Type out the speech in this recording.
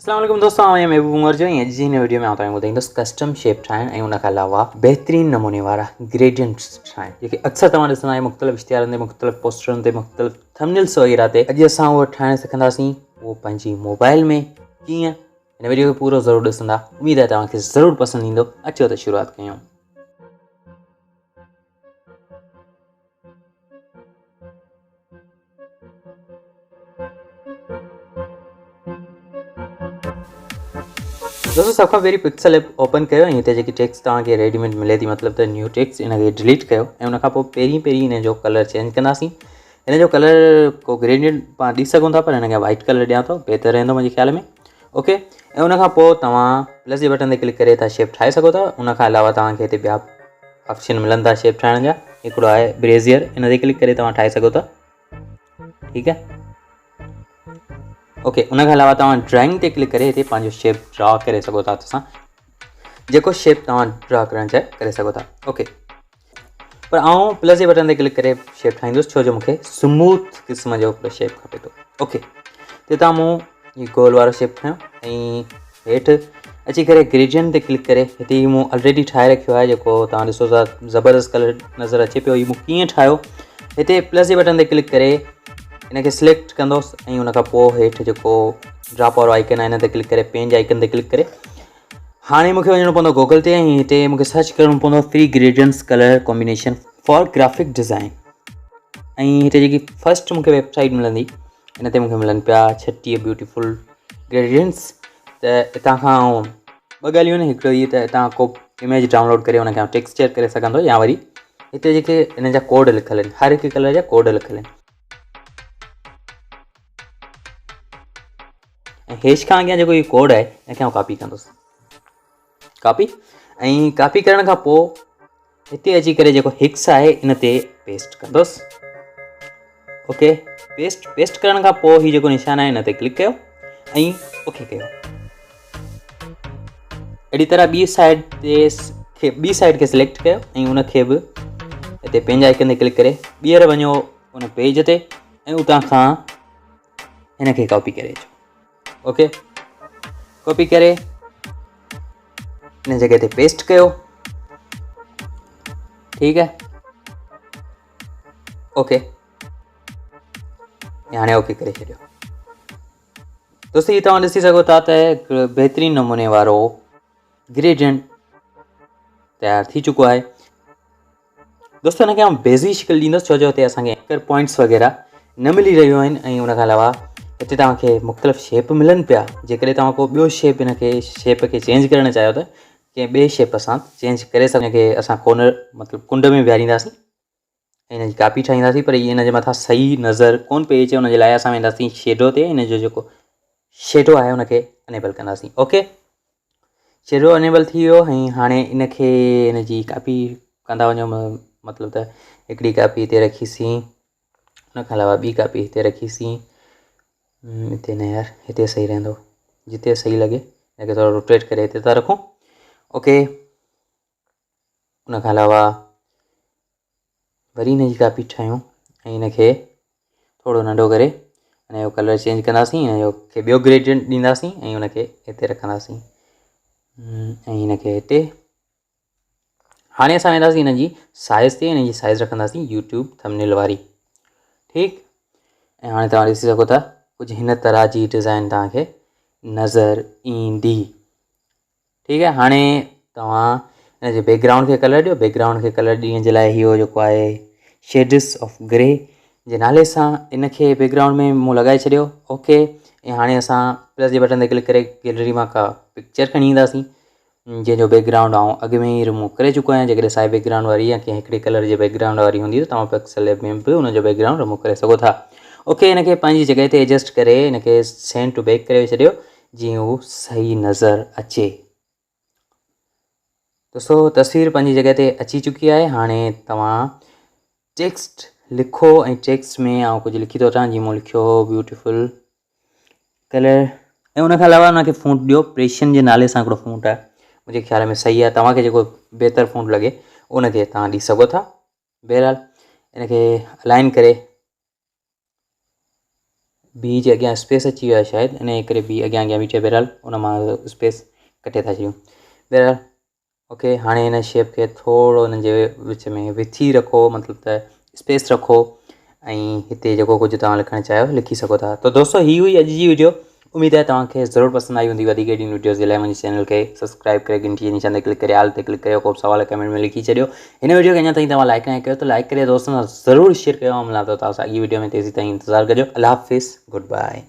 अस्सलाम वालेकुम दोस्तों, मैं महबूब उमर जो अॼु जी हिन वीडियो में आउं तव्हांखे ॿुधाईंदुसि कस्टम शेप ठाहिण ऐं उन खां अलावा बहितरीन नमूने वारा ग्रेडियंट्स ठाहिण जेके अक्सर तव्हां ॾिसंदा आहियो मुख़्तलिफ़ इश्तिहारनि ते, मुख़्तलिफ़ पोस्टरनि ते, मुख़्तलिफ़ थंबनेल्स वग़ैरह ते। अॼु असां उहो ठाहिण सिखंदासीं, उहो पंहिंजी मोबाइल में कीअं। हिन वीडियो खे पूरो ज़रूरु ॾिसंदा, उमेद आहे तव्हांखे ज़रूरु पसंदि ईंदो। अचो त शुरूआति कयूं। दोस्तों सभ खां पहिरीं पिक्सल ऐप ओपन कयो ऐं हिते जेकी टेक्स्ट तव्हांखे रेडीमेड मिले थी, मतिलबु त न्यू टेक्स्ट, इनखे डिलीट कयो ऐं उन खां पोइ पहिरीं हिन जो कलर चेंज कंदासीं। हिन जो कलर को ग्रेडियंट पाण ॾिसी सघूं था, पर हिन खे वाइट कलर ॾियां थो, बहितर रहंदो मुंहिंजे ख़्याल में। ओके, ऐं उन खां पोइ तव्हां प्लस जे बटन ते क्लिक करे था शेप ठाहे सघो था। उन खां अलावा तव्हांखे हिते ॿिया ऑप्शन मिलनि था शेप ठाहिण जा। हिकिड़ो आहे ब्रेज़ियर, इन ते क्लिक करे तव्हां ठाहे सघो था। ठीकु आहे, ओके। उन खां अलावा तव्हां ड्राइंग ते क्लिक करे हिते पंहिंजो शेप ड्रा करे सघो था। तव्हां जेको शेप तव्हां ड्रा करणु चाहे करे सघो था। ओके, पर आउं प्लस जे बटन ते क्लिक करे शेप ठाहींदुसि, छो जो मूंखे स्मूथ क़िस्म जो शेप खपे थो। ओके, त तव्हां मूं हीउ गोल वारो शेप ठाहियो ऐं हेठि अची करे ग्रेडियंट ते क्लिक करे हिते मूं ऑलरेडी ठाहे रखियो आहे, जेको तव्हां ॾिसो था ज़बरदस्त कलर नज़र अचे पियो। हीउ मूं कीअं ठाहियो, हिते प्लस जे बटन ते क्लिक करे इनखे सिलेक्ट कंदुसि ऐं उन खां पोइ हेठि जेको ड्रॉप वारो आइकन आहे हिन ते क्लिक करे, पेन जे आइकन ते क्लिक करे हाणे मूंखे वञिणो पवंदो गूगल ते ऐं हिते मूंखे सर्च करिणो पवंदो free gradients colour combination for graphic design. ऐं हिते जेकी फस्ट मूंखे वेबसाइट मिलंदी, हिन ते मूंखे मिलनि पिया 36 ब्यूटीफुल ग्रेडियंट्स। त हितां खां ॿ ॻाल्हियूं आहिनि, हिकिड़ो इहो त हितां को इमेज डाउनलोड करे हुनखे टेक्सचर करे सघंदो, या वरी हिते जेके हिन जा कोड लिखियल आहिनि, हर हिकु कलर जा कोड लिखियल आहिनि। ऐं हेठि खां अॻियां जेको इहो कोड आहे हिनखे आउं कॉपी कंदुसि, कॉपी। ऐं कॉपी करण खां पोइ हिते अची करे जेको हिक्स आहे इन ते पेस्ट कंदुसि। ओके, पेस्ट करण खां पोइ हीउ जेको निशान आहे हिन ते क्लिक कयो ऐं ओके कयो। अहिड़ी तरह ॿी साइड खे सिलेक्ट कयो ऐं उनखे बि हिते पेन जे आइकन ते क्लिक करे ॿीहर वञो उन पेज ते ऐं उतां खां हिनखे कॉपी करे अचो। ओके, कॉपी करे हिन जॻह ते पेस्ट कयो। ठीकु आहे, ओके, हाणे ओके करे छॾियो। दोस्तों हीउ तव्हां ॾिसी सघो था त बहितरीन नमूने वारो ग्रेडियंट तयारु थी चुको आहे। दोस्तों हिनखे आउं बेज़ी शिकिल ॾींदुसि, छो जो हिते असांखे एंकर पॉइंट्स वग़ैरह न मिली रहियूं आहिनि ऐं उन खां अलावा हिते तव्हांखे मुख़्तलिफ़ शेप मिलनि पिया। जेकॾहिं तव्हां को ॿियो शेप शेप खे चेंज करणु चाहियो त कंहिं ॿिए शेप सां चेंज करे सघे। असां कोनर मतिलबु कुंड में विहारींदासीं ऐं हिनजी कॉपी ठाहींदासीं, पर इहे हिन जे मथां सही नज़र कोन पई अचे। हुनजे लाइ असां वेंदासीं शेडो ते, हिन जो जेको शेडो आहे हुनखे अनेबल कंदासीं। ओके, शेडो अनेबल थी वियो ऐं हाणे इनखे हिनजी कॉपी कंदा वञो। मतिलबु त हिकिड़ी कॉपी हिते रखीसीं, हुन खां अलावा ॿी कॉपी हिते रखीसीं। हिते न यार, हिते सही रहंदो, जिते सही लॻे हिनखे थोरो रोटेट करे हिते था रखूं। ओके, उन खां अलावा वरी हिनजी कॉपी ठाहियूं ऐं हिनखे थोरो नंढो करे हिन जो कलर चेंज कंदासीं, हिन जो खे ॿियो ग्रेडियंट ॾींदासीं ऐं हुनखे हिते रखंदासीं ऐं हिनखे हिते। हाणे असां वेंदासीं हिनजी साइज़ ते, हिनजी साइज़ रखंदासीं यूट्यूब थंबनेल वारी। ठीकु, ऐं हाणे तव्हां ॾिसी सघो था कुझु हिन तरह जी डिज़ाइन तव्हांखे नज़र ईंदी। ठीकु आहे, हाणे तव्हां हिनजे बैकग्राउंड खे कलर ॾियो। बैकग्राउंड खे कलर ॾियण जे लाइ इहो जेको आहे शेड्स ऑफ ग्रे जे नाले सां इनखे बैकग्राउंड में मूं लॻाए छॾियो। ओके, ऐं हाणे असां प्लस जे बटन ते क्लिक करे गैलरी मां का पिक्चर खणी ईंदासीं जंहिंजो बैकग्राउंड आउं अॻु में ई रिमूव करे चुको आहियां। जेकॾहिं साई बैकग्राउंड वारी या कंहिं हिकिड़े कलर जे बैकग्राउंड वारी हूंदी त तव्हां पिक्सल ऐप में बि हुनजो बैकग्राउंड रिमूव करे सघो था। ओके, हिनखे पंहिंजी जॻह ते एडजस्ट करे हिनखे सेंड टू बैक करे छॾियो जीअं हू सही नज़र अचे। दोस्तों तस्वीर पंहिंजी जॻह ते अची चुकी आहे। हाणे तव्हां टेक्स्ट लिखो ऐं टेक्स्ट में आउं कुझु लिखी थो वठां, जीअं मूं लिखियो हो ब्यूटीफुल कलर। ऐं उनखां अलावा हुनखे फ़ॉन्ट ॾियो। प्रेशन जे नाले सां हिकिड़ो फ़ॉन्ट आहे, मुंहिंजे ख़्याल में सही आहे। तव्हांखे जेको बहितर फ़ॉन्ट लॻे उनखे तव्हां ॾेई सघो था। बहरहाल हिनखे अलाइन करे बी जे अॻियां स्पेस अची वियो आहे शायदि, इन करे बी अॻियां अॻियां बीठे, बहरहाल उन मां स्पेस कटे था छॾियूं। बहरहाल ओके, हाणे हिन शेप खे थोरो हिन जे विच में विथी रखो, मतिलबु त स्पेस रखो, ऐं हिते जेको कुझु तव्हां लिखणु चाहियो लिखी सघो था। तो दोस्तों ही हुई अॼु जी वीडियो। उम्मीद है तव्हांखे ज़रूरु पसंदि आई हूंदी। वधीक एॾी वीडियोज़ जे लाइ मुंहिंजे चैनल खे सब्सक्राइब करे घंटी जे निशान ते क्लिक करे आल ते क्लिक कयो। को बि सवाल कमेंट में लिखी छॾियो। हिन वीडियो खे अञा ताईं तव्हां लाइक न कयो त लाइक करे दोस्तनि सां ज़रूरु शेयर कयो। मिलां थो तव्हां सां अॻी वीडियो में, तेज़ी ताईं इंतज़ारु कजो। अल्लाह हाफ़िज़, गुड बाय।